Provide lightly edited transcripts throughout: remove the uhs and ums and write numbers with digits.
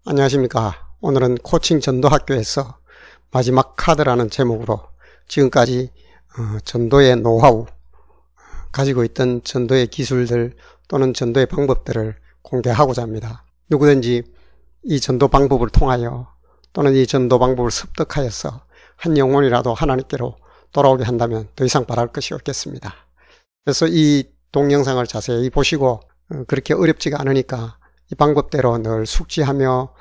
안녕하십니까. 오늘은 코칭 전도학교에서 마지막 카드라는 제목으로 지금까지 전도의 노하우, 가지고 있던 전도의 기술들 또는 전도의 방법들을 공개하고자 합니다. 누구든지 이 전도 방법을 통하여 또는 이 전도 방법을 습득하여서 한 영혼이라도 하나님께로 돌아오게 한다면 더 이상 바랄 것이 없겠습니다. 그래서 이 동영상을 자세히 보시고 그렇게 어렵지가 않으니까 이 방법대로 늘 숙지하며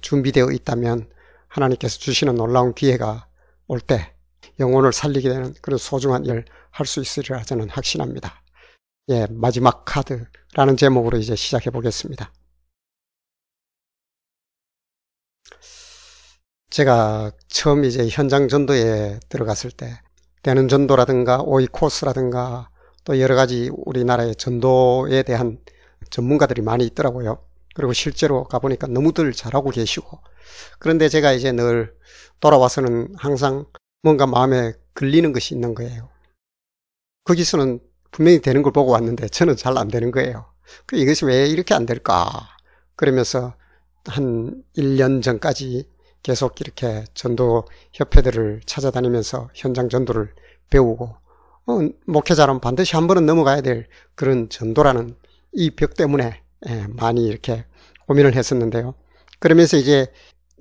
준비되어 있다면 하나님께서 주시는 놀라운 기회가 올 때 영혼을 살리게 되는 그런 소중한 일 할 수 있으리라 저는 확신합니다. 예, 마지막 카드라는 제목으로 이제 시작해 보겠습니다. 제가 처음 이제 현장 전도에 들어갔을 때 되는 전도라든가 오이코스라든가 또 여러 가지 우리나라의 전도에 대한 전문가들이 많이 있더라고요. 그리고 실제로 가보니까 너무들 잘하고 계시고, 그런데 제가 이제 늘 돌아와서는 항상 뭔가 마음에 걸리는 것이 있는 거예요. 거기서는 분명히 되는 걸 보고 왔는데 저는 잘 안 되는 거예요. 이것이 왜 이렇게 안 될까? 그러면서 한 1년 전까지 계속 이렇게 전도 협회들을 찾아다니면서 현장 전도를 배우고, 목회자라면 반드시 한 번은 넘어가야 될 그런 전도라는 이 벽 때문에 많이 이렇게 고민을 했었는데요. 그러면서 이제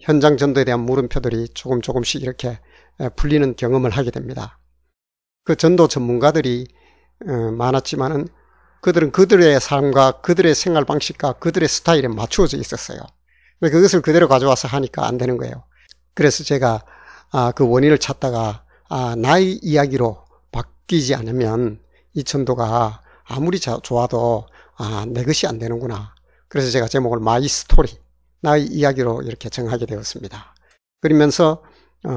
현장 전도에 대한 물음표들이 조금씩 이렇게 풀리는 경험을 하게 됩니다. 그 전도 전문가들이 많았지만은 그들은 그들의 삶과 그들의 생활 방식과 그들의 스타일에 맞추어져 있었어요. 그것을 그대로 가져와서 하니까 안 되는 거예요. 그래서 제가 그 원인을 찾다가 나의 이야기로 바뀌지 않으면 이 전도가 아무리 좋아도 내 것이 안 되는구나. 그래서 제가 제목을 마이 스토리, 나의 이야기로 이렇게 정하게 되었습니다. 그러면서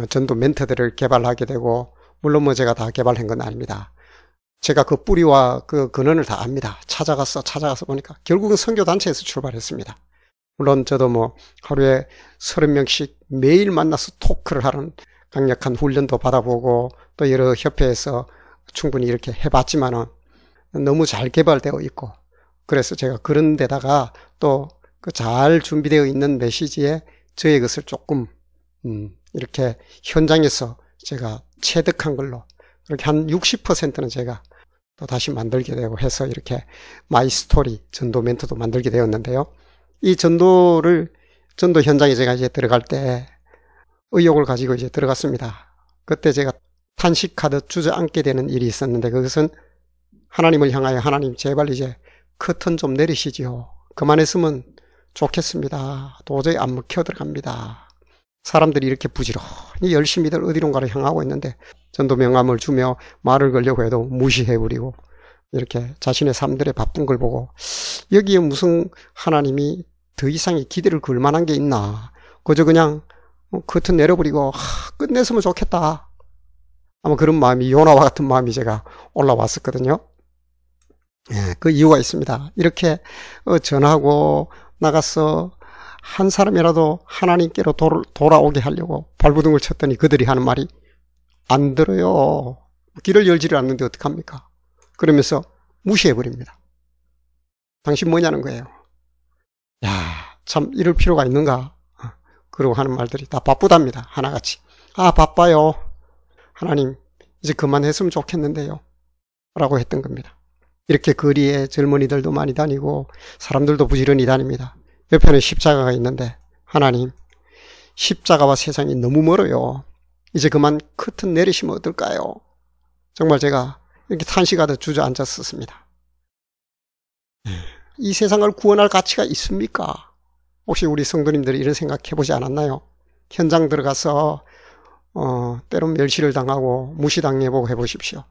전도 멘트들을 개발하게 되고, 물론 제가 다 개발한 건 아닙니다. 제가 그 뿌리와 그 근원을 다 압니다. 찾아가서 보니까 결국은 선교단체에서 출발했습니다. 물론 저도 하루에 30명씩 매일 만나서 토크를 하는 강력한 훈련도 받아보고 또 여러 협회에서 충분히 이렇게 해봤지만은 너무 잘 개발되어 있고, 그래서 제가 그런 데다가 또 그 잘 준비되어 있는 메시지에 저의 것을 조금 이렇게 현장에서 제가 체득한 걸로 그렇게 한 60%는 제가 또 다시 만들게 되고 해서 이렇게 마이 스토리 전도 멘트도 만들게 되었는데요. 이 전도 현장에 제가 이제 들어갈 때 의욕을 가지고 이제 들어갔습니다. 그때 제가 탄식하듯 주저앉게 되는 일이 있었는데, 그것은 하나님을 향하여 하나님 제발 이제 커튼 좀 내리시지요. 그만했으면 좋겠습니다. 도저히 안 먹혀 들어갑니다. 사람들이 이렇게 부지런히 열심히들 어디론가를 향하고 있는데 전도 명함을 주며 말을 걸려고 해도 무시해버리고 이렇게 자신의 삶들의 바쁜 걸 보고 여기에 무슨 하나님이 더 이상의 기대를 걸 만한 게 있나. 그저 그냥 커튼 내려버리고 끝냈으면 좋겠다. 아마 그런 마음이, 요나와 같은 마음이 제가 올라왔었거든요. 예, 그 이유가 있습니다. 이렇게 전하고 나가서 한 사람이라도 하나님께로 돌아오게 하려고 발버둥을 쳤더니 그들이 하는 말이 안 들어요. 귀를 열지를 않는데 어떡합니까? 그러면서 무시해버립니다. 당신 뭐냐는 거예요. 야, 참 이럴 필요가 있는가? 그러고 하는 말들이 다 바쁘답니다. 하나같이. 바빠요. 하나님 이제 그만했으면 좋겠는데요. 라고 했던 겁니다. 이렇게 거리에 젊은이들도 많이 다니고 사람들도 부지런히 다닙니다. 옆에는 십자가가 있는데, 하나님 십자가와 세상이 너무 멀어요. 이제 그만 커튼 내리시면 어떨까요? 정말 제가 이렇게 탄식하듯 주저앉았었습니다. 이 세상을 구원할 가치가 있습니까? 혹시 우리 성도님들이 이런 생각 해보지 않았나요? 현장 들어가서 때론 멸시를 당하고 무시당해보고 해보십시오.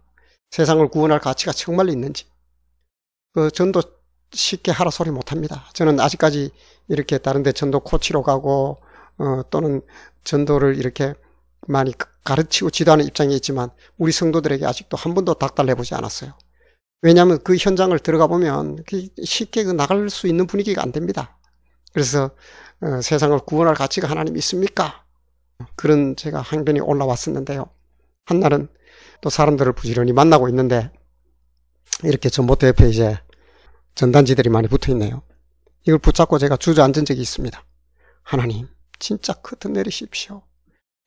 세상을 구원할 가치가 정말 있는지. 전도 쉽게 하라 소리 못합니다. 저는 아직까지 이렇게 다른 데 전도 코치로 가고 또는 전도를 이렇게 많이 가르치고 지도하는 입장에 있지만 우리 성도들에게 아직도 한 번도 닥달해보지 않았어요. 왜냐하면 그 현장을 들어가 보면 쉽게 나갈 수 있는 분위기가 안 됩니다. 그래서 세상을 구원할 가치가 하나님 있습니까? 그런 제가 항변이 올라왔었는데요. 한날은 또 사람들을 부지런히 만나고 있는데 이렇게 전봇대 옆에 이제 전단지들이 많이 붙어 있네요. 이걸 붙잡고 제가 주저앉은 적이 있습니다. 하나님 진짜 커튼 내리십시오.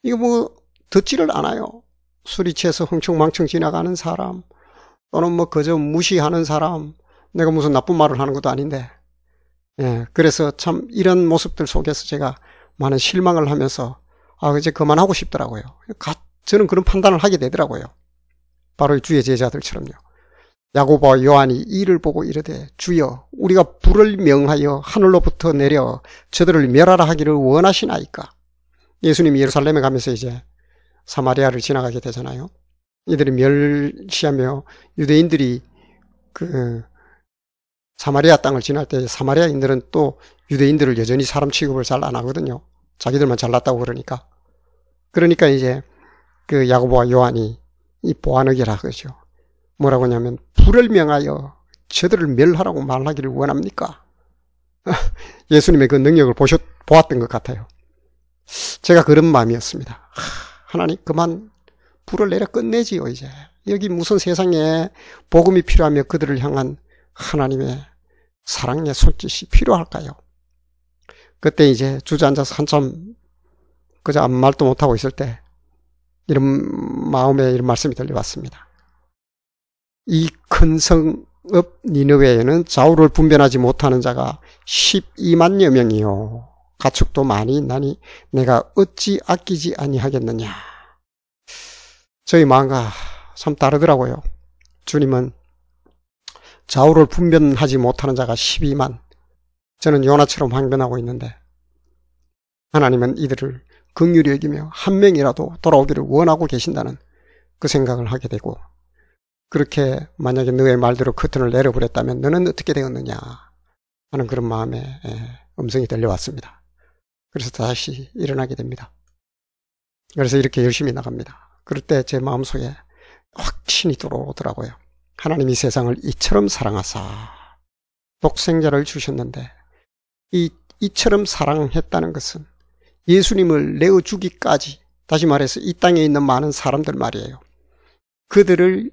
이거 뭐 듣지를 않아요. 술이 취해서 흥청망청 지나가는 사람, 또는 뭐 그저 무시하는 사람, 내가 무슨 나쁜 말을 하는 것도 아닌데, 예, 그래서 참 이런 모습들 속에서 제가 많은 실망을 하면서 이제 그만하고 싶더라고요. 저는 그런 판단을 하게 되더라고요. 바로 주의 제자들처럼요. 야고보와 요한이 이를 보고 이르되 주여 우리가 불을 명하여 하늘로부터 내려 저들을 멸하라 하기를 원하시나이까. 예수님이 예루살렘에 가면서 이제 사마리아를 지나가게 되잖아요. 이들이 멸시하며 유대인들이 그 사마리아 땅을 지날 때 사마리아인들은 또 유대인들을 여전히 사람 취급을 잘 안 하거든요. 자기들만 잘났다고 그러니까. 그러니까 이제 그 야고보와 요한이 이 보아너게라 그러죠. 뭐라고 하냐면 불을 명하여 저들을 멸하라고 말하기를 원합니까? 예수님의 그 능력을 보았던 것 같아요. 제가 그런 마음이었습니다. 하나님 그만 불을 내려 끝내지요. 이제 여기 무슨 세상에 복음이 필요하며 그들을 향한 하나님의 사랑의 손짓이 필요할까요? 그때 이제 주저앉아서 한참 그저 아무 말도 못하고 있을 때 이런 마음에 이런 말씀이 들려왔습니다. 이 큰 성읍 니느웨에는 좌우를 분별하지 못하는 자가 12만여 명이요 가축도 많이 있나니 내가 어찌 아끼지 아니하겠느냐. 저희 마음과 참 다르더라고요. 주님은 좌우를 분별하지 못하는 자가 12만, 저는 요나처럼 항변하고 있는데 하나님은 이들을 긍휼히 여기며 한 명이라도 돌아오기를 원하고 계신다는 그 생각을 하게 되고, 그렇게 만약에 너의 말대로 커튼을 내려버렸다면 너는 어떻게 되었느냐 하는 그런 마음의 음성이 들려왔습니다. 그래서 다시 일어나게 됩니다. 그래서 이렇게 열심히 나갑니다. 그럴 때 제 마음속에 확신이 들어오더라고요. 하나님이 세상을 이처럼 사랑하사 독생자를 주셨는데 이처럼 사랑했다는 것은 예수님을 내어주기까지, 다시 말해서 이 땅에 있는 많은 사람들 말이에요. 그들을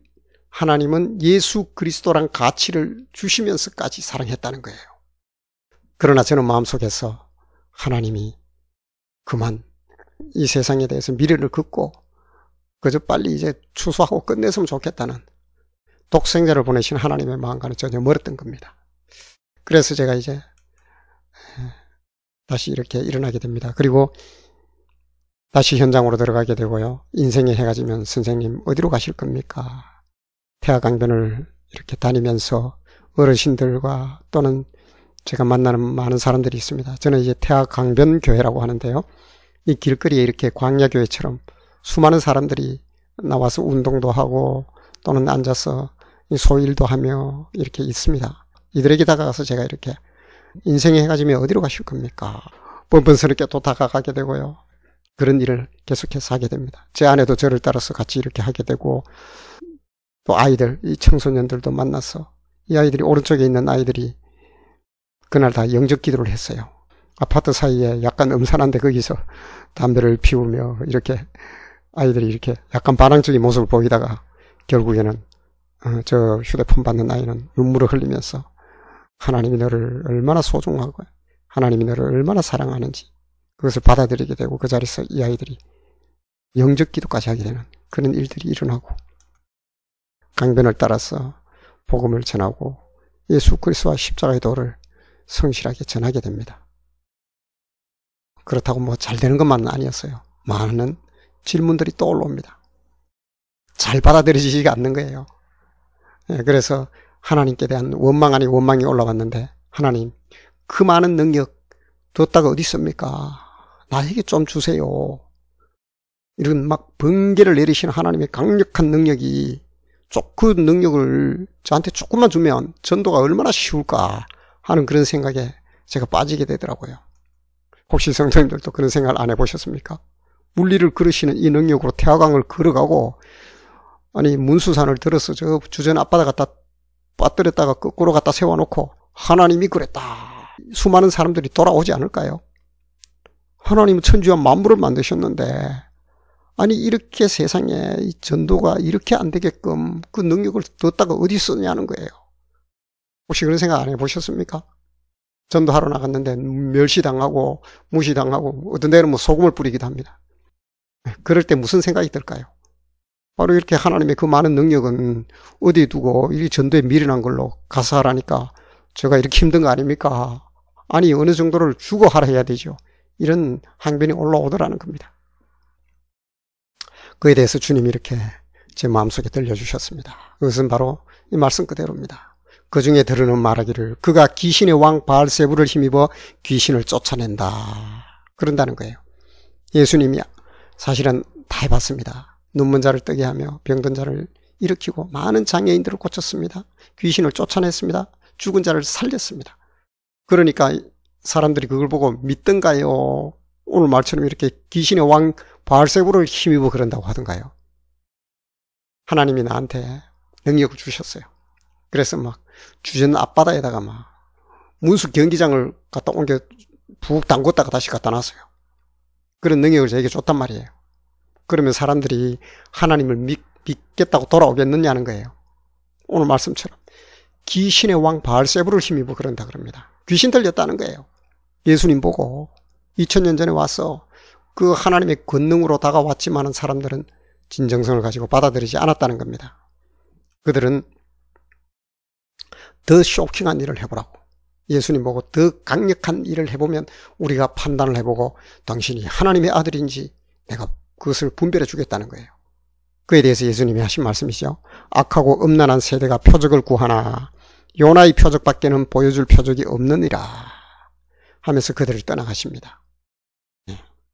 하나님은 예수 그리스도란 가치를 주시면서까지 사랑했다는 거예요. 그러나 저는 마음속에서 하나님이 그만 이 세상에 대해서 미련을 긋고 그저 빨리 이제 추수하고 끝냈으면 좋겠다는 독생자를 보내신 하나님의 마음과는 전혀 멀었던 겁니다. 그래서 제가 이제 다시 이렇게 일어나게 됩니다. 그리고 다시 현장으로 들어가게 되고요. 인생의 해가 지면 선생님 어디로 가실 겁니까? 태화강변을 이렇게 다니면서 어르신들과 또는 제가 만나는 많은 사람들이 있습니다. 저는 이제 태화강변교회라고 하는데요. 이 길거리에 이렇게 광야교회처럼 수많은 사람들이 나와서 운동도 하고 또는 앉아서 소일도 하며 이렇게 있습니다. 이들에게 다가가서 제가 이렇게 인생의 해가 지면 어디로 가실 겁니까? 뻔뻔스럽게 또 다가가게 되고요. 그런 일을 계속해서 하게 됩니다. 제 아내도 저를 따라서 같이 이렇게 하게 되고, 또 아이들, 이 청소년들도 만나서 이 아이들이, 오른쪽에 있는 아이들이 그날 다 영적 기도를 했어요. 아파트 사이에 약간 음산한데 거기서 담배를 피우며 이렇게 아이들이 이렇게 약간 반항적인 모습을 보이다가 결국에는 저 휴대폰 받는 아이는 눈물을 흘리면서 하나님이 너를 얼마나 소중하고 하나님이 너를 얼마나 사랑하는지 그것을 받아들이게 되고, 그 자리에서 이 아이들이 영적 기도까지 하게 되는 그런 일들이 일어나고, 강변을 따라서 복음을 전하고 예수 그리스도와 십자가의 도를 성실하게 전하게 됩니다. 그렇다고 뭐 잘 되는 것만은 아니었어요. 많은 질문들이 또 올라옵니다. 잘 받아들여지지가 않는 거예요. 그래서 하나님께 대한 원망 아닌 원망이 올라왔는데, 하나님 그 많은 능력 뒀다가 어디 있습니까? 나에게 좀 주세요. 이런 막 번개를 내리시는 하나님의 강력한 능력이, 그 능력을 저한테 조금만 주면 전도가 얼마나 쉬울까 하는 그런 생각에 제가 빠지게 되더라고요. 혹시 성도님들도 그런 생각을 안 해보셨습니까? 물리를 걸으시는 이 능력으로 태화강을 걸어가고, 아니 문수산을 들어서 저 주전 앞바다 갖다 빠뜨렸다가 거꾸로 갖다 세워놓고 하나님이 그랬다. 수많은 사람들이 돌아오지 않을까요? 하나님은 천지와 만물을 만드셨는데, 아니 이렇게 세상에 이 전도가 이렇게 안 되게끔 그 능력을 뒀다가 어디 쓰냐는 거예요. 혹시 그런 생각 안 해보셨습니까? 전도하러 나갔는데 멸시당하고 무시당하고 어떤 데는 뭐 소금을 뿌리기도 합니다. 그럴 때 무슨 생각이 들까요? 바로 이렇게 하나님의 그 많은 능력은 어디에 두고 이 전도에 미련한 걸로 가서 하라니까 제가 이렇게 힘든 거 아닙니까? 아니 어느 정도를 주고 하라 해야 되죠. 이런 항변이 올라오더라는 겁니다. 그에 대해서 주님이 이렇게 제 마음속에 들려주셨습니다. 그것은 바로 이 말씀 그대로입니다. 그 중에 들으는 말하기를 그가 귀신의 왕 바알세불을 힘입어 귀신을 쫓아낸다. 그런다는 거예요. 예수님이 사실은 다 해봤습니다. 눈먼 자를 뜨게 하며 병든 자를 일으키고 많은 장애인들을 고쳤습니다. 귀신을 쫓아냈습니다. 죽은 자를 살렸습니다. 그러니까 사람들이 그걸 보고 믿던가요? 오늘 말처럼 이렇게 귀신의 왕 바알세불을 힘입어 그런다고 하던가요? 하나님이 나한테 능력을 주셨어요. 그래서 막 주전 앞바다에다가 막 문수 경기장을 갖다 옮겨 푹 담궜다가 다시 갖다 놨어요. 그런 능력을 저에게 줬단 말이에요. 그러면 사람들이 하나님을 믿겠다고 돌아오겠느냐는 거예요. 오늘 말씀처럼 귀신의 왕 바알세불을 힘입어 그런다 그럽니다. 귀신 들렸다는 거예요. 예수님 보고 2000년 전에 와서 그 하나님의 권능으로 다가왔지만은 사람들은 진정성을 가지고 받아들이지 않았다는 겁니다. 그들은 더 쇼킹한 일을 해보라고, 예수님 보고 더 강력한 일을 해보면 우리가 판단을 해보고 당신이 하나님의 아들인지 내가 그것을 분별해 주겠다는 거예요. 그에 대해서 예수님이 하신 말씀이죠. 악하고 음란한 세대가 표적을 구하나 요나의 표적밖에는 보여줄 표적이 없느니라 하면서 그들을 떠나가십니다.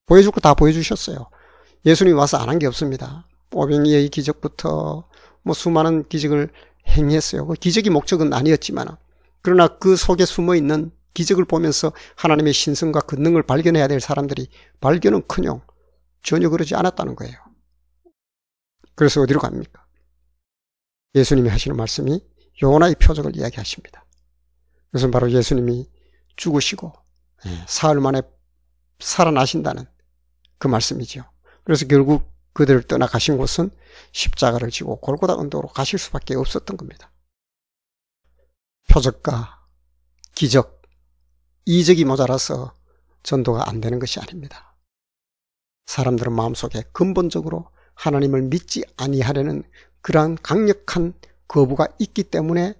보여줄 거 다 보여주셨어요. 예수님이 와서 안 한 게 없습니다. 오병이의 기적부터 뭐 수많은 기적을 행했어요. 그 기적이 목적은 아니었지만 그러나 그 속에 숨어있는 기적을 보면서 하나님의 신성과 권능을 발견해야 될 사람들이 발견은커녕 전혀 그러지 않았다는 거예요. 그래서 어디로 갑니까? 예수님이 하시는 말씀이 요나의 표적을 이야기하십니다. 그것은 바로 예수님이 죽으시고 사흘 만에 살아나신다는 그 말씀이죠. 그래서 결국 그들을 떠나가신 곳은 십자가를 지고 골고다 언덕으로 가실 수밖에 없었던 겁니다. 표적과 기적, 이적이 모자라서 전도가 안 되는 것이 아닙니다. 사람들은 마음속에 근본적으로 하나님을 믿지 아니하려는 그러한 강력한 거부가 있기 때문에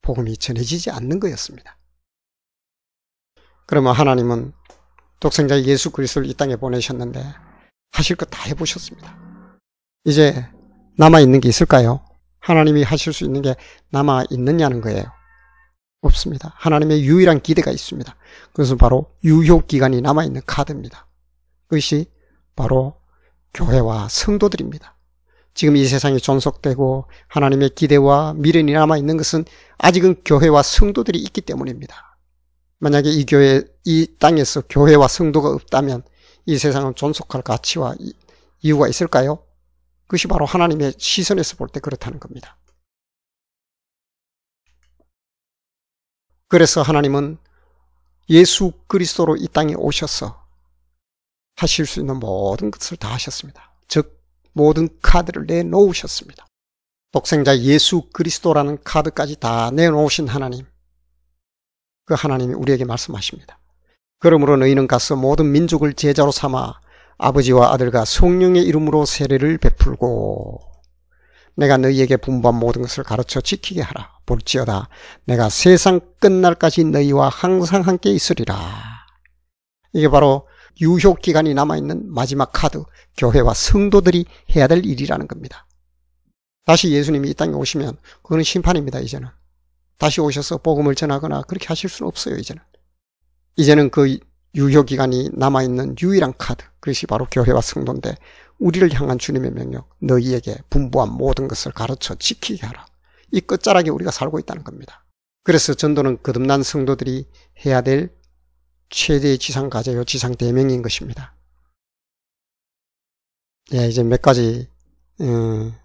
복음이 전해지지 않는 거였습니다. 그러면 하나님은 독생자 예수 그리스도를 이 땅에 보내셨는데 하실 것 다 해보셨습니다. 이제 남아있는 게 있을까요? 하나님이 하실 수 있는 게 남아있느냐는 거예요. 없습니다. 하나님의 유일한 기대가 있습니다. 그것은 바로 유효기간이 남아있는 카드입니다. 그것이 바로 교회와 성도들입니다. 지금 이 세상이 존속되고 하나님의 기대와 미련이 남아있는 것은 아직은 교회와 성도들이 있기 때문입니다. 만약에 이 땅에서 교회와 성도가 없다면 이 세상은 존속할 가치와 이유가 있을까요? 그것이 바로 하나님의 시선에서 볼 때 그렇다는 겁니다. 그래서 하나님은 예수 그리스도로 이 땅에 오셔서 하실 수 있는 모든 것을 다 하셨습니다. 즉 모든 카드를 내놓으셨습니다. 독생자 예수 그리스도라는 카드까지 다 내놓으신 하나님, 그 하나님이 우리에게 말씀하십니다. 그러므로 너희는 가서 모든 민족을 제자로 삼아 아버지와 아들과 성령의 이름으로 세례를 베풀고 내가 너희에게 분부한 모든 것을 가르쳐 지키게 하라. 볼지어다 내가 세상 끝날까지 너희와 항상 함께 있으리라. 이게 바로 유효기간이 남아있는 마지막 카드, 교회와 성도들이 해야 될 일이라는 겁니다. 다시 예수님이 이 땅에 오시면 그거는 심판입니다. 이제는 다시 오셔서 복음을 전하거나 그렇게 하실 수는 없어요. 이제는 그 유효기간이 남아있는 유일한 카드, 그것이 바로 교회와 성도인데 우리를 향한 주님의 명령, 너희에게 분부한 모든 것을 가르쳐 지키게 하라. 이 끝자락에 우리가 살고 있다는 겁니다. 그래서 전도는 거듭난 성도들이 해야 될 최대의 지상과제요, 지상대명인 것입니다. 이제 몇 가지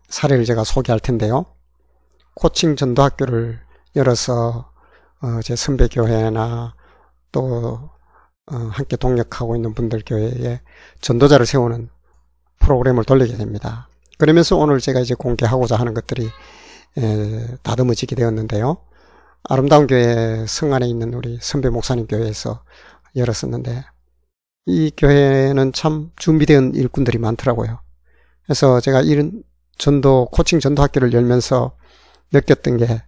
사례를 제가 소개할 텐데요. 코칭 전도학교를 열어서 제 선배교회나 또 함께 동역하고 있는 분들 교회에 전도자를 세우는 프로그램을 돌리게 됩니다. 그러면서 오늘 제가 이제 공개하고자 하는 것들이 다듬어지게 되었는데요. 아름다운 교회 성안에 있는 우리 선배 목사님 교회에서 열었었는데, 이 교회는 참 준비된 일꾼들이 많더라고요. 그래서 제가 이런 코칭 전도 학교를 열면서 느꼈던 게,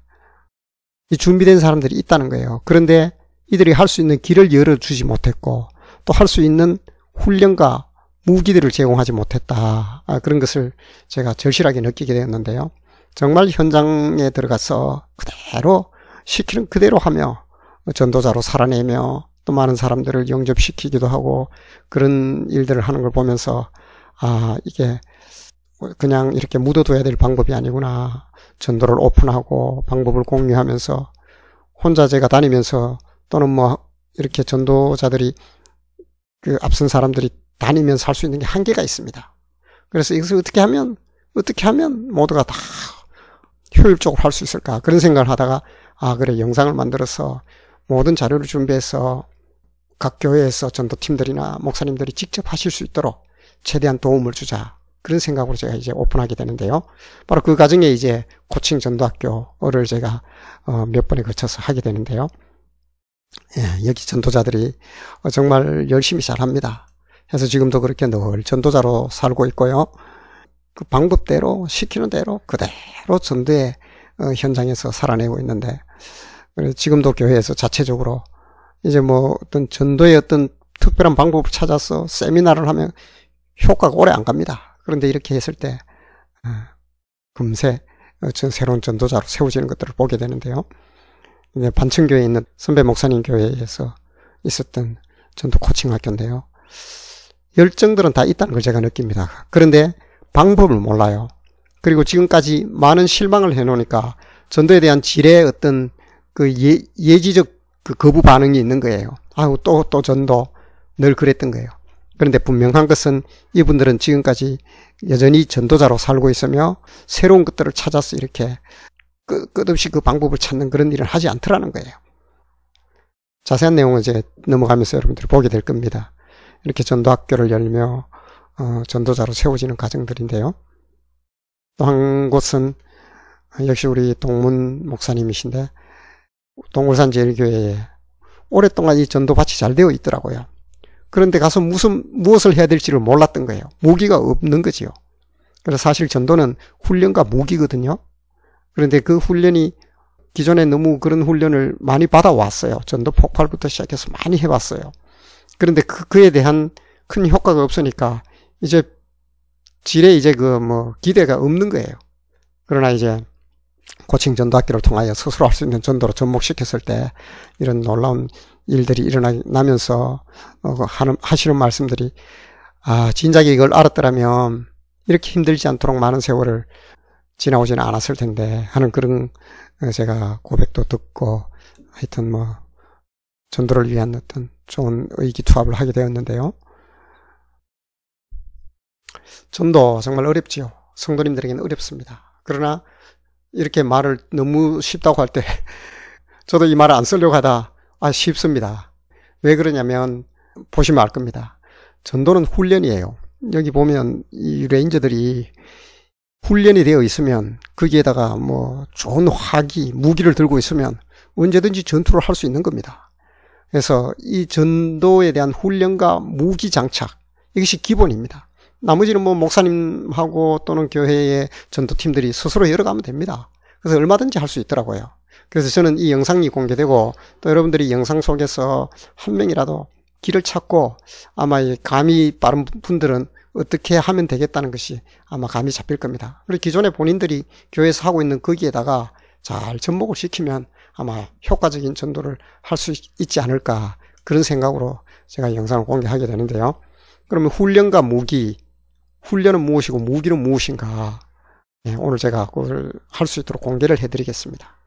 이 준비된 사람들이 있다는 거예요. 그런데 이들이 할 수 있는 길을 열어주지 못했고, 또 할 수 있는 훈련과 무기들을 제공하지 못했다. 그런 것을 제가 절실하게 느끼게 되었는데요. 정말 현장에 들어가서 그대로 시키는 그대로 하며 전도자로 살아내며 또 많은 사람들을 영접시키기도 하고 그런 일들을 하는 걸 보면서 이게 그냥 이렇게 묻어둬야 될 방법이 아니구나. 전도를 오픈하고 방법을 공유하면서 혼자 제가 다니면서 또는 뭐 이렇게 전도자들이 그 앞선 사람들이 다니면서 할 수 있는 게 한계가 있습니다. 그래서 이것을 어떻게 하면 모두가 다 효율적으로 할 수 있을까 그런 생각을 하다가 그래 영상을 만들어서 모든 자료를 준비해서 각 교회에서 전도팀들이나 목사님들이 직접 하실 수 있도록 최대한 도움을 주자 그런 생각으로 제가 이제 오픈하게 되는데요. 바로 그 과정에 이제 코칭 전도학교를 제가 몇 번에 걸쳐서 하게 되는데요. 여기 전도자들이 정말 열심히 잘합니다. 그래서 지금도 그렇게 늘 전도자로 살고 있고요. 그 방법대로 시키는 대로 그대로 전도의 현장에서 살아내고 있는데, 지금도 교회에서 자체적으로 이제 뭐 어떤 전도의 어떤 특별한 방법을 찾아서 세미나를 하면 효과가 오래 안 갑니다. 그런데 이렇게 했을 때 금세 새로운 전도자로 세워지는 것들을 보게 되는데요. 이제 반천교회에 있는 선배 목사님 교회에서 있었던 전도 코칭 학교인데요. 열정들은 다 있다는 걸 제가 느낍니다. 그런데 방법을 몰라요. 그리고 지금까지 많은 실망을 해놓으니까 전도에 대한 질의 어떤 그 예지적 그 거부 반응이 있는 거예요. 또 전도 늘 그랬던 거예요. 그런데 분명한 것은 이분들은 지금까지 여전히 전도자로 살고 있으며 새로운 것들을 찾아서 이렇게 끝없이 그 방법을 찾는 그런 일을 하지 않더라는 거예요. 자세한 내용은 이제 넘어가면서 여러분들이 보게 될 겁니다. 이렇게 전도학교를 열며 전도자로 세워지는 과정들인데요. 또 한 곳은 역시 우리 동문 목사님이신데 동굴산제일교회에 오랫동안 이 전도밭이 잘 되어 있더라고요. 그런데 가서 무엇을 해야 될지를 몰랐던 거예요. 무기가 없는 거지요. 그래서 사실 전도는 훈련과 무기거든요. 그런데 그 훈련이 기존에 너무 그런 훈련을 많이 받아왔어요. 전도 폭발부터 시작해서 많이 해봤어요. 그런데 그에 대한 큰 효과가 없으니까 이제 질에 이제 기대가 없는 거예요. 그러나 이제 코칭 전도학교를 통하여 스스로 할 수 있는 전도로 접목시켰을 때 이런 놀라운 일들이 일어나면서 하시는 말씀들이 진작에 이걸 알았더라면 이렇게 힘들지 않도록 많은 세월을 지나오지는 않았을 텐데 하는 그런 제가 고백도 듣고 하여튼 전도를 위한 어떤 좋은 의기투합을 하게 되었는데요. 전도 정말 어렵지요. 성도님들에게는 어렵습니다. 그러나 이렇게 말을 너무 쉽다고 할 때 저도 이 말을 안 쓰려고 하다 쉽습니다. 왜 그러냐면 보시면 알 겁니다. 전도는 훈련이에요. 여기 보면 이 레인저들이 훈련이 되어 있으면 거기에다가 좋은 화기, 무기를 들고 있으면 언제든지 전투를 할 수 있는 겁니다. 그래서 이 전도에 대한 훈련과 무기 장착 이것이 기본입니다. 나머지는 목사님하고 또는 교회의 전도팀들이 스스로 열어가면 됩니다. 그래서 얼마든지 할 수 있더라고요. 그래서 저는 이 영상이 공개되고 또 여러분들이 영상 속에서 한 명이라도 길을 찾고 아마 감이 빠른 분들은 어떻게 하면 되겠다는 것이 아마 감이 잡힐 겁니다. 그리고 기존에 본인들이 교회에서 하고 있는 거기에다가 잘 접목을 시키면 아마 효과적인 전도를 할 수 있지 않을까 그런 생각으로 제가 영상을 공개하게 되는데요. 그러면 훈련과 무기, 훈련은 무엇이고 무기는 무엇인가 오늘 제가 그걸 할 수 있도록 공개를 해드리겠습니다.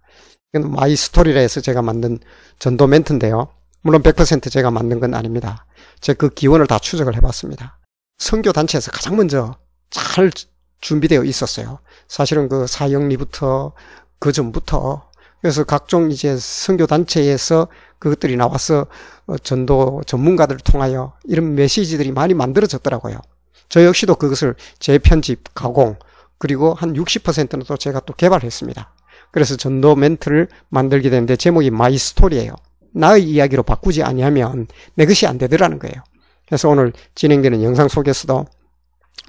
이건 마이 스토리라 해서 제가 만든 전도 멘트인데요. 물론 100% 제가 만든 건 아닙니다. 제가 그 기원을 다 추적을 해봤습니다. 선교단체에서 가장 먼저 잘 준비되어 있었어요. 사실은 그 사형리부터 그 전부터 그래서 각종 이제 선교단체에서 그것들이 나와서 전도 전문가들을 통하여 이런 메시지들이 많이 만들어졌더라고요. 저 역시도 그것을 재편집, 가공 그리고 한 60%는 또 제가 또 개발했습니다. 그래서 전도 멘트를 만들게 되는데 제목이 마이 스토리예요. 나의 이야기로 바꾸지 아니하면 내 것이 안 되더라는 거예요. 그래서 오늘 진행되는 영상 속에서도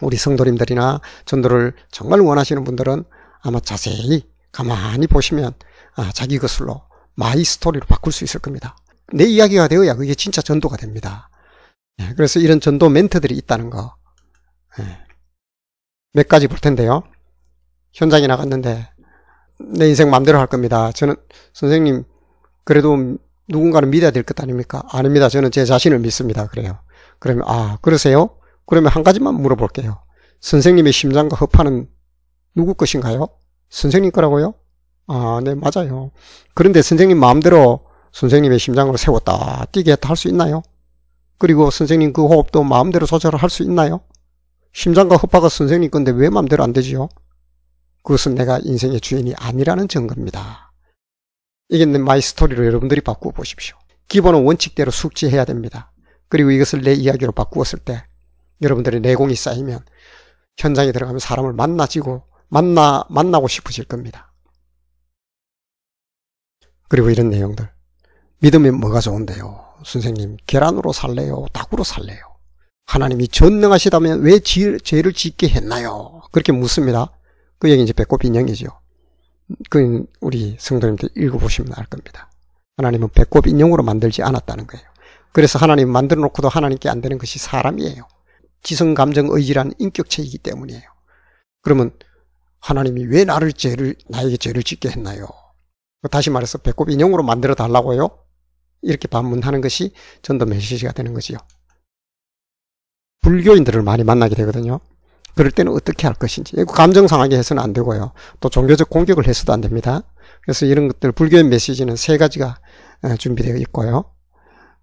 우리 성도님들이나 전도를 정말 원하시는 분들은 아마 자세히 가만히 보시면 자기 것으로 마이 스토리로 바꿀 수 있을 겁니다. 내 이야기가 되어야 그게 진짜 전도가 됩니다. 그래서 이런 전도 멘트들이 있다는 거 몇 가지 볼 텐데요. 현장에 나갔는데 내 인생 마음대로 할 겁니다. 저는 선생님 그래도 누군가는 믿어야 될 것 아닙니까? 아닙니다. 저는 제 자신을 믿습니다. 그래요. 그러면 그러세요? 그러면 한 가지만 물어볼게요. 선생님의 심장과 허파는 누구 것인가요? 선생님 거라고요? 네, 맞아요. 그런데 선생님 마음대로 선생님의 심장을 세웠다 뛰게 했다 할 수 있나요? 그리고 선생님 그 호흡도 마음대로 조절을 할 수 있나요? 심장과 허파가 선생님 건데 왜 마음대로 안 되지요? 그것은 내가 인생의 주인이 아니라는 증거입니다. 이게 마이 스토리로 여러분들이 바꾸어 보십시오. 기본은 원칙대로 숙지해야 됩니다. 그리고 이것을 내 이야기로 바꾸었을 때 여러분들의 내공이 쌓이면 현장에 들어가면 사람을 만나고 싶으실 겁니다. 그리고 이런 내용들. 믿으면 뭐가 좋은데요? 선생님, 계란으로 살래요? 닭으로 살래요? 하나님이 전능하시다면 왜 죄를 짓게 했나요? 그렇게 묻습니다. 그 얘기 이제 배꼽 인형이죠. 그 우리 성도님들 읽어보시면 알 겁니다. 하나님은 배꼽 인형으로 만들지 않았다는 거예요. 그래서 하나님 만들어 놓고도 하나님께 안 되는 것이 사람이에요. 지성, 감정, 의지라는 인격체이기 때문이에요. 그러면 하나님이 왜 나에게 죄를 짓게 했나요? 다시 말해서 배꼽 인형으로 만들어 달라고요? 이렇게 반문하는 것이 전도 메시지가 되는 거지요. 불교인들을 많이 만나게 되거든요. 그럴 때는 어떻게 할 것인지. 감정 상하게 해서는 안 되고요. 또 종교적 공격을 해서도 안 됩니다. 그래서 이런 것들, 불교의 메시지는 3가지가 준비되어 있고요.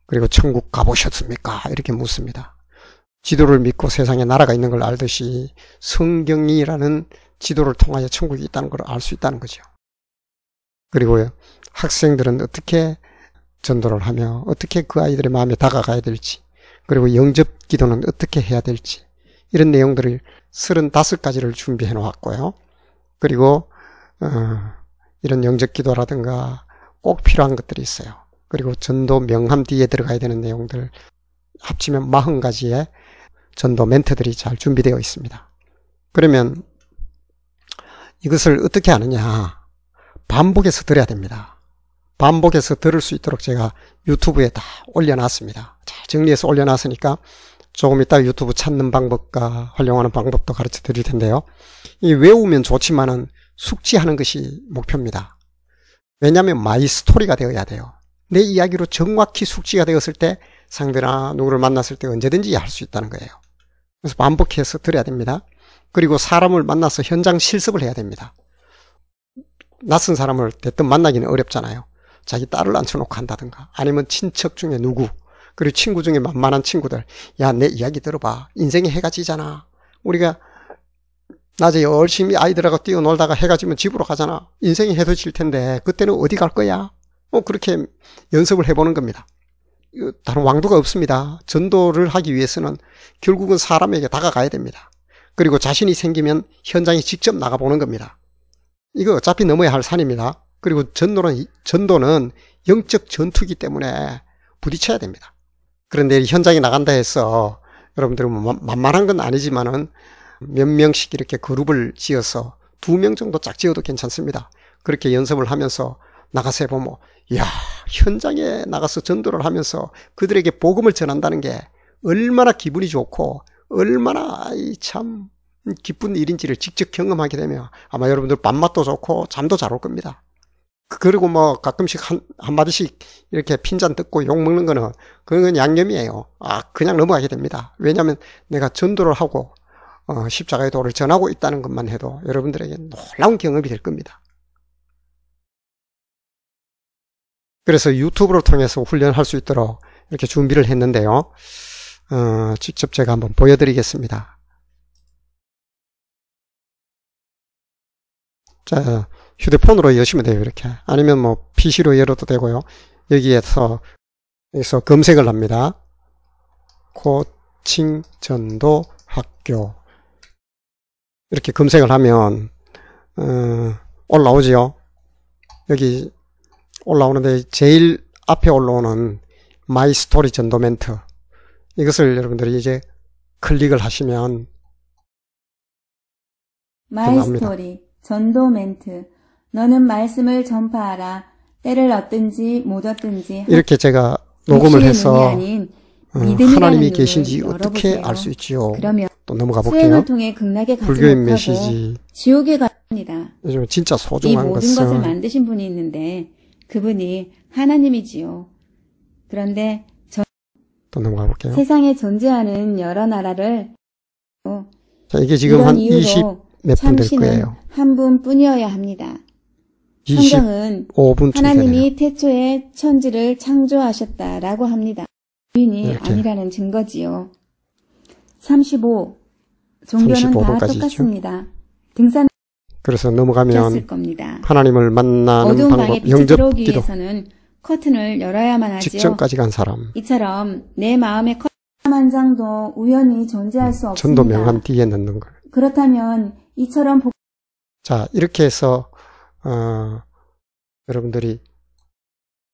그리고 천국 가보셨습니까? 이렇게 묻습니다. 지도를 믿고 세상에 나라가 있는 걸 알듯이 성경이라는 지도를 통하여 천국이 있다는 걸 알 수 있다는 거죠. 그리고 학생들은 어떻게 전도를 하며 어떻게 그 아이들의 마음에 다가가야 될지, 그리고 영접 기도는 어떻게 해야 될지, 이런 내용들을 35가지를 준비해 놓았고요. 그리고 이런 영접 기도라든가 꼭 필요한 것들이 있어요. 그리고 전도 명함 뒤에 들어가야 되는 내용들 합치면 40가지의 전도 멘트들이 잘 준비되어 있습니다. 그러면 이것을 어떻게 하느냐? 반복해서 들어야 됩니다. 반복해서 들을 수 있도록 제가 유튜브에 다 올려놨습니다. 잘 정리해서 올려놨으니까 조금 이따 유튜브 찾는 방법과 활용하는 방법도 가르쳐 드릴 텐데요. 이 외우면 좋지만은 숙지하는 것이 목표입니다. 왜냐하면 마이 스토리가 되어야 돼요. 내 이야기로 정확히 숙지가 되었을 때 상대나 누구를 만났을 때 언제든지 할 수 있다는 거예요. 그래서 반복해서 들어야 됩니다. 그리고 사람을 만나서 현장 실습을 해야 됩니다. 낯선 사람을 대뜸 만나기는 어렵잖아요. 자기 딸을 앉혀놓고 한다든가 아니면 친척 중에 누구, 그리고 친구 중에 만만한 친구들, 야, 내 이야기 들어봐. 인생에 해가 지잖아. 우리가 낮에 열심히 아이들하고 뛰어놀다가 해가 지면 집으로 가잖아. 인생이 해도 질 텐데 그때는 어디 갈 거야? 그렇게 연습을 해보는 겁니다. 다른 왕도가 없습니다. 전도를 하기 위해서는 결국은 사람에게 다가가야 됩니다. 그리고 자신이 생기면 현장에 직접 나가보는 겁니다. 이거 어차피 넘어야 할 산입니다. 그리고 전도는 영적 전투이기 때문에 부딪혀야 됩니다. 그런데 현장에 나간다 해서 여러분들은 만만한 건 아니지만은 몇 명씩 이렇게 그룹을 지어서 2명 정도 짝 지어도 괜찮습니다. 그렇게 연습을 하면서 나가서 해보면, 이야, 현장에 나가서 전도를 하면서 그들에게 복음을 전한다는 게 얼마나 기분이 좋고 얼마나 참 기쁜 일인지를 직접 경험하게 되면 아마 여러분들 밥맛도 좋고 잠도 잘 올 겁니다. 그리고 뭐 가끔씩 한마디씩 이렇게 핀잔 뜯고 욕 먹는 거는 그건 양념이에요. 그냥 넘어가게 됩니다. 왜냐하면 내가 전도를 하고 십자가의 도를 전하고 있다는 것만 해도 여러분들에게 놀라운 경험이 될 겁니다. 그래서 유튜브를 통해서 훈련할 수 있도록 이렇게 준비를 했는데요. 직접 제가 한번 보여드리겠습니다. 자, 휴대폰으로 여시면 돼요. 이렇게. 아니면 뭐 PC로 열어도 되고요. 여기서 검색을 합니다. 코칭 전도 학교 이렇게 검색을 하면 올라오지요. 여기 올라오는데 제일 앞에 올라오는 마이 스토리 전도 멘트, 이것을 여러분들이 이제 클릭을 하시면 마이 스토리 전도 멘트. 너는 말씀을 전파하라. 때를 얻든지 못 얻든지. 이렇게 제가 녹음을 해서 하나님이 눈을 계신지 열어보세요. 어떻게 알 수 있지요? 그러면 또 넘어가 수행을 볼게요. 통해 극락에 가지 불교인 못하고 메시지. 지옥에 갑니다. 요즘 진짜 이 소중한 모든 것을 것은 만드신 분이 있는데 그분이 하나님이지요. 그런데 또 넘어가 볼게요. 세상에 존재하는 여러 나라를 자, 이게 지금 이런 한 20 이유로 몇 분 될 참신은 거예요. 한 분뿐이어야 합니다. 성경은 25분쯤 되네요. 하나님이 태초에 천지를 창조하셨다라고 합니다. 주인이 이렇게. 아니라는 증거지요. 35. 종교는 다 35번까지 똑같습니다. 등산 그래서 넘어가면 하셨을 겁니다. 하나님을 만나는 어두운 방에 방법, 빛이 들어오기 영접기도 위해서는 커튼을 열어야만 하지요. 직전까지 간 사람. 이처럼 내 마음에 커튼 한 장도 우연히 존재할 수 없습니다. 전도 명함 뒤에 넣는 걸. 그렇다면 이처럼 자, 이렇게 해서 여러분들이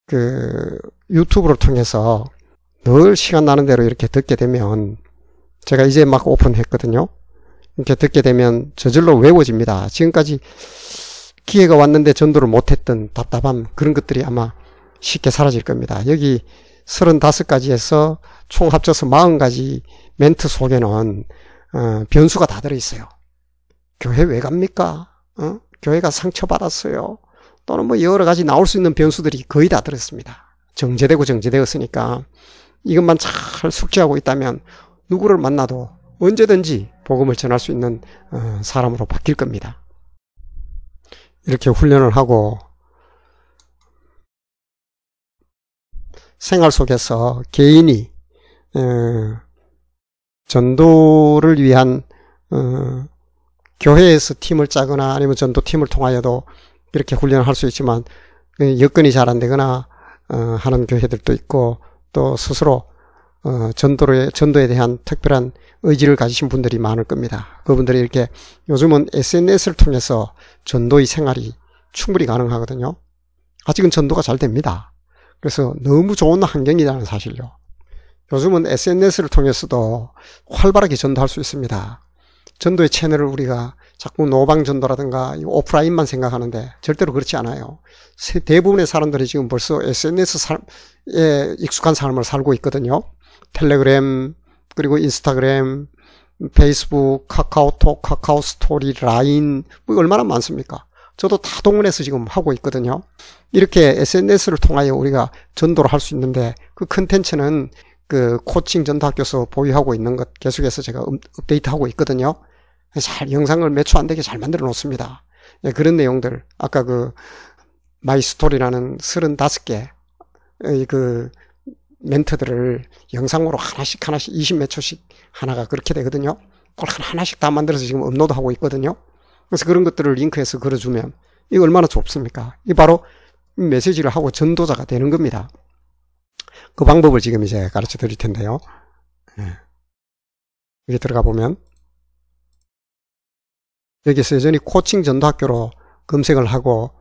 그 유튜브를 통해서 늘 시간 나는 대로 이렇게 듣게 되면, 제가 이제 막 오픈했거든요. 이렇게 듣게 되면 저절로 외워집니다. 지금까지 기회가 왔는데 전도를 못했던 답답함, 그런 것들이 아마 쉽게 사라질 겁니다. 여기 35가지에서 총 합쳐서 40가지 멘트 속에는 변수가 다 들어있어요. 교회 왜 갑니까? 교회가 상처받았어요. 또는 뭐 여러 가지 나올 수 있는 변수들이 거의 다 들었습니다. 정제되고 정제되었으니까 이것만 잘 숙지하고 있다면 누구를 만나도 언제든지 복음을 전할 수 있는 사람으로 바뀔 겁니다. 이렇게 훈련을 하고 생활 속에서 개인이 전도를 위한 교회에서 팀을 짜거나 아니면 전도팀을 통하여도 이렇게 훈련을 할 수 있지만, 여건이 잘 안 되거나 하는 교회들도 있고, 또 스스로 전도에 대한 특별한 의지를 가지신 분들이 많을 겁니다. 그분들이 이렇게 요즘은 SNS를 통해서 전도의 생활이 충분히 가능하거든요. 아직은 전도가 잘 됩니다. 그래서 너무 좋은 환경이라는 사실요. 요즘은 SNS를 통해서도 활발하게 전도할 수 있습니다. 전도의 채널을 우리가 자꾸 노방 전도라든가 오프라인만 생각하는데 절대로 그렇지 않아요. 대부분의 사람들이 지금 벌써 SNS에 익숙한 삶을 살고 있거든요. 텔레그램, 그리고 인스타그램, 페이스북, 카카오톡, 카카오스토리, 라인, 뭐 얼마나 많습니까? 저도 다 동원해서 지금 하고 있거든요. 이렇게 SNS를 통하여 우리가 전도를 할 수 있는데, 그 컨텐츠는 그 코칭 전도학교에서 보유하고 있는 것 계속해서 제가 업데이트하고 있거든요. 잘 영상을 몇 초 안 되게 잘 만들어 놓습니다. 예, 그런 내용들, 아까 그 마이 스토리라는 35개 그 멘트들을 영상으로 하나씩 20 몇 초씩 하나가 그렇게 되거든요. 그걸 하나씩 다 만들어서 지금 업로드하고 있거든요. 그래서 그런 것들을 링크해서 걸어주면 이거 얼마나 좁습니까? 이 바로 메시지를 하고 전도자가 되는 겁니다. 그 방법을 지금 이제 가르쳐 드릴 텐데요. 여기 들어가 보면 여기서 여전히 코칭 전도학교로 검색을 하고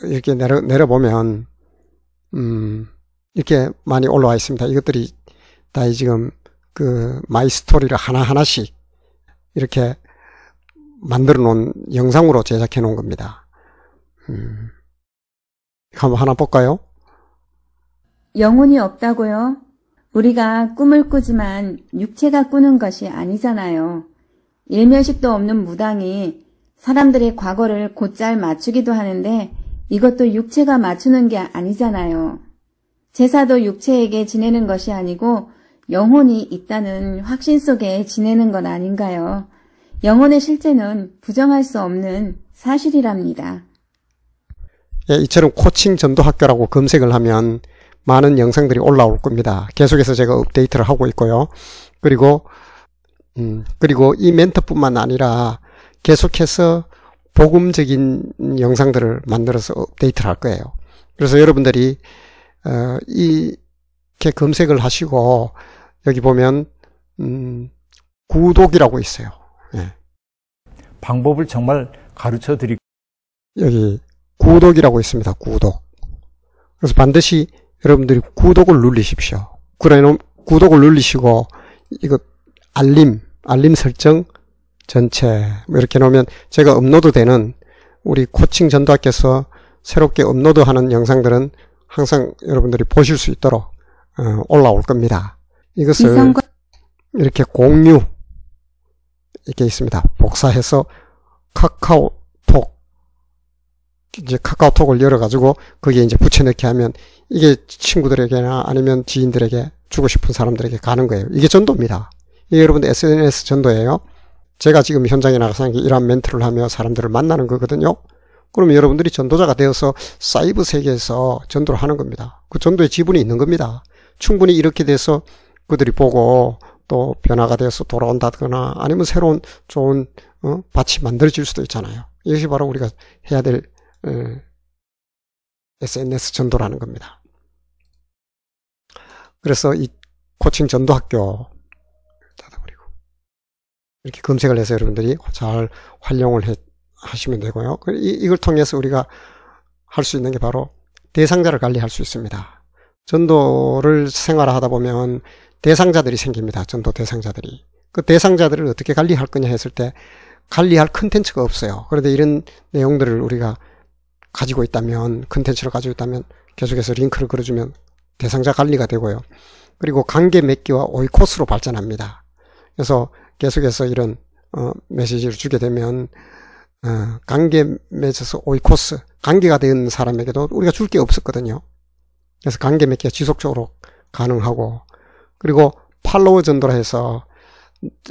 이렇게 내려보면 이렇게 많이 올라와 있습니다. 이것들이 다 지금 그 마이 스토리를 하나하나씩 이렇게 만들어 놓은 영상으로 제작해 놓은 겁니다. 한번 하나 볼까요? 영혼이 없다고요? 우리가 꿈을 꾸지만 육체가 꾸는 것이 아니잖아요. 일면식도 없는 무당이 사람들의 과거를 곧잘 맞추기도 하는데 이것도 육체가 맞추는 게 아니잖아요. 제사도 육체에게 지내는 것이 아니고 영혼이 있다는 확신 속에 지내는 건 아닌가요? 영혼의 실제는 부정할 수 없는 사실이랍니다. 예, 이처럼 코칭 전도학교라고 검색을 하면 많은 영상들이 올라올 겁니다. 계속해서 제가 업데이트를 하고 있고요. 그리고 이 멘트뿐만 아니라 계속해서 복음적인 영상들을 만들어서 업데이트를 할 거예요. 그래서 여러분들이 이렇게 검색을 하시고 여기 보면 구독이라고 있어요. 예. 방법을 정말 가르쳐 드리고 여기 구독이라고 있습니다. 구독. 그래서 반드시 여러분들이 구독을 누르십시오. 구독을 누르시고 이거 알림 설정 전체 이렇게 놓으면 제가 업로드되는 우리 코칭 전도학교에서 새롭게 업로드하는 영상들은 항상 여러분들이 보실 수 있도록 올라올 겁니다. 이것을 이렇게 공유 이렇게 있습니다. 복사해서 카카오톡을 열어가지고 거기에 이제 붙여넣기 하면 이게 친구들에게나 아니면 지인들에게 주고 싶은 사람들에게 가는 거예요. 이게 전도입니다. 이게 여러분들 SNS 전도예요. 제가 지금 현장에 나가서 이러한 멘트를 하며 사람들을 만나는 거거든요. 그러면 여러분들이 전도자가 되어서 사이버 세계에서 전도를 하는 겁니다. 그 전도의 지분이 있는 겁니다. 충분히 이렇게 돼서 그들이 보고 또 변화가 되어서 돌아온다거나 아니면 새로운 좋은 밭이 만들어질 수도 있잖아요. 이것이 바로 우리가 해야 될 SNS 전도라는 겁니다. 그래서 이 코칭 전도학교 이렇게 검색을 해서 여러분들이 잘 활용을 하시면 되고요. 이걸 통해서 우리가 할 수 있는 게 바로 대상자를 관리할 수 있습니다. 전도를 생활하다 보면 대상자들이 생깁니다. 전도 대상자들이. 그 대상자들을 어떻게 관리할 거냐 했을 때 관리할 컨텐츠가 없어요. 그런데 이런 내용들을 우리가 가지고 있다면, 컨텐츠를 가지고 있다면 계속해서 링크를 걸어주면 대상자 관리가 되고요. 그리고 관계 맺기와 오이코스로 발전합니다. 그래서 계속해서 이런 메시지를 주게 되면 관계 맺어서 오이코스, 관계가 된 사람에게도 우리가 줄 게 없었거든요. 그래서 관계 맺기가 지속적으로 가능하고, 그리고 팔로워 전도라 해서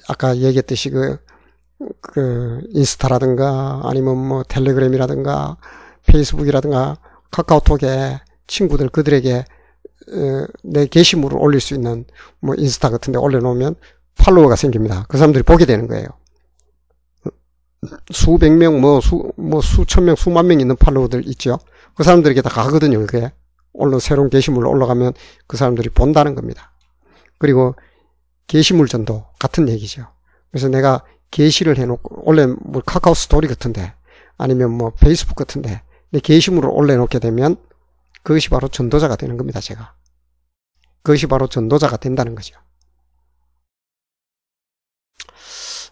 아까 얘기했듯이 그 인스타라든가 아니면 뭐 텔레그램이라든가 페이스북이라든가 카카오톡에 친구들 그들에게 내 게시물을 올릴 수 있는 뭐 인스타 같은 데 올려놓으면 팔로워가 생깁니다. 그 사람들이 보게 되는 거예요. 수백 명, 수천 명, 수만 명 있는 팔로워들 있죠. 그 사람들에게 다 가거든요. 그게 새로운 게시물로 올라가면 그 사람들이 본다는 겁니다. 그리고 게시물 전도 같은 얘기죠. 그래서 내가 게시를 해놓고 원래 뭐 카카오 스토리 같은데 아니면 뭐 페이스북 같은데 내 게시물을 올려놓게 되면 그것이 바로 전도자가 되는 겁니다. 제가 그것이 바로 전도자가 된다는 거죠.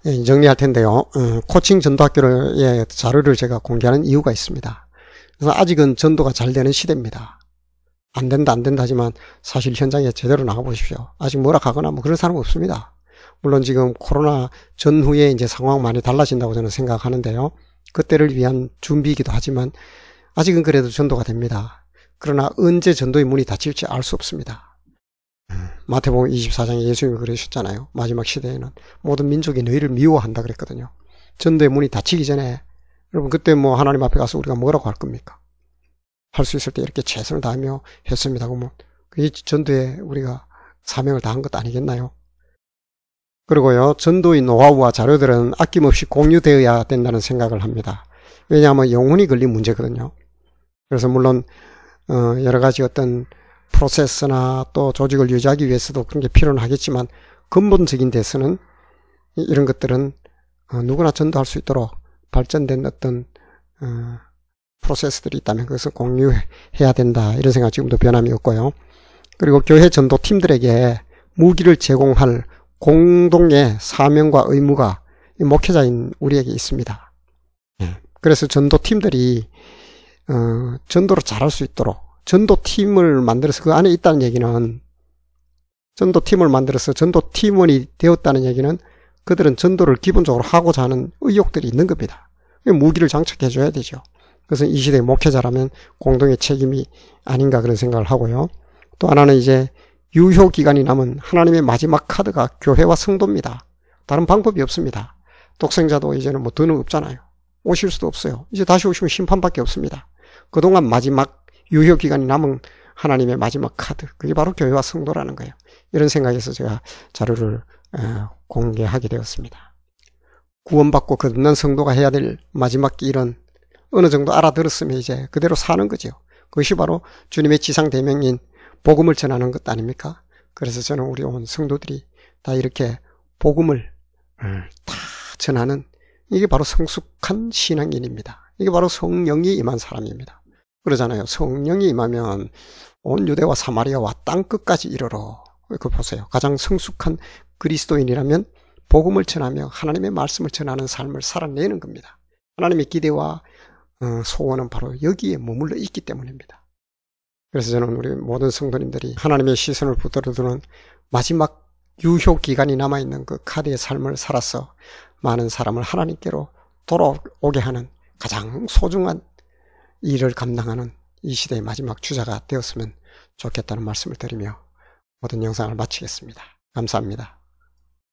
예, 정리할 텐데요. 코칭 전도학교의 자료를 제가 공개하는 이유가 있습니다. 그래서 아직은 전도가 잘 되는 시대입니다. 안 된다 하지만 사실 현장에 제대로 나가보십시오. 아직 뭐라 하거나 뭐 그런 사람 없습니다. 물론 지금 코로나 전후에 이제 상황 많이 달라진다고 저는 생각하는데요. 그때를 위한 준비이기도 하지만 아직은 그래도 전도가 됩니다. 그러나 언제 전도의 문이 닫힐지 알 수 없습니다. 마태복음 24장에 예수님이 그러셨잖아요. 마지막 시대에는 모든 민족이 너희를 미워한다 그랬거든요. 전도의 문이 닫히기 전에 여러분 그때 뭐 하나님 앞에 가서 우리가 뭐라고 할 겁니까? 할 수 있을 때 이렇게 최선을 다하며 했습니다. 그러면 그게 전도에 우리가 사명을 다한 것 아니겠나요? 그리고요, 전도의 노하우와 자료들은 아낌없이 공유되어야 된다는 생각을 합니다. 왜냐하면 영혼이 걸린 문제거든요. 그래서 물론 여러 가지 어떤 프로세스나 또 조직을 유지하기 위해서도 그런 게 필요는 하겠지만 근본적인 데서는 이런 것들은 누구나 전도할 수 있도록 발전된 어떤 프로세스들이 있다면 그것을 공유해야 된다, 이런 생각 지금도 변함이 없고요. 그리고 교회 전도 팀들에게 무기를 제공할 공동의 사명과 의무가 목회자인 우리에게 있습니다. 그래서 전도 팀들이 전도를 잘할 수 있도록 전도팀을 만들어서 그 안에 있다는 얘기는, 전도팀을 만들어서 전도팀원이 되었다는 얘기는 그들은 전도를 기본적으로 하고자 하는 의욕들이 있는 겁니다. 무기를 장착해 줘야 되죠. 그래서 이 시대의 목회자라면 공동의 책임이 아닌가 그런 생각을 하고요. 또 하나는 이제 유효기간이 남은 하나님의 마지막 카드가 교회와 성도입니다. 다른 방법이 없습니다. 독생자도 이제는 뭐 더는 없잖아요. 오실 수도 없어요. 이제 다시 오시면 심판밖에 없습니다. 그동안 마지막 유효기간이 남은 하나님의 마지막 카드, 그게 바로 교회와 성도라는 거예요. 이런 생각에서 제가 자료를 공개하게 되었습니다. 구원받고 거듭난 성도가 해야 될 마지막 길은 어느 정도 알아들었으면 이제 그대로 사는 거죠. 그것이 바로 주님의 지상대명인 복음을 전하는 것 아닙니까? 그래서 저는 우리 온 성도들이 다 이렇게 복음을 다 전하는, 이게 바로 성숙한 신앙인입니다. 이게 바로 성령이 임한 사람입니다. 그러잖아요. 성령이 임하면 온 유대와 사마리아와 땅끝까지 이르러. 그 보세요. 가장 성숙한 그리스도인이라면 복음을 전하며 하나님의 말씀을 전하는 삶을 살아내는 겁니다. 하나님의 기대와 소원은 바로 여기에 머물러 있기 때문입니다. 그래서 저는 우리 모든 성도님들이 하나님의 시선을 붙들어 두는 마지막 유효 기간이 남아있는 그 카드의 삶을 살아서 많은 사람을 하나님께로 돌아오게 하는 가장 소중한 일을 감당하는 이 시대의 마지막 주자가 되었으면 좋겠다는 말씀을 드리며 모든 영상을 마치겠습니다. 감사합니다.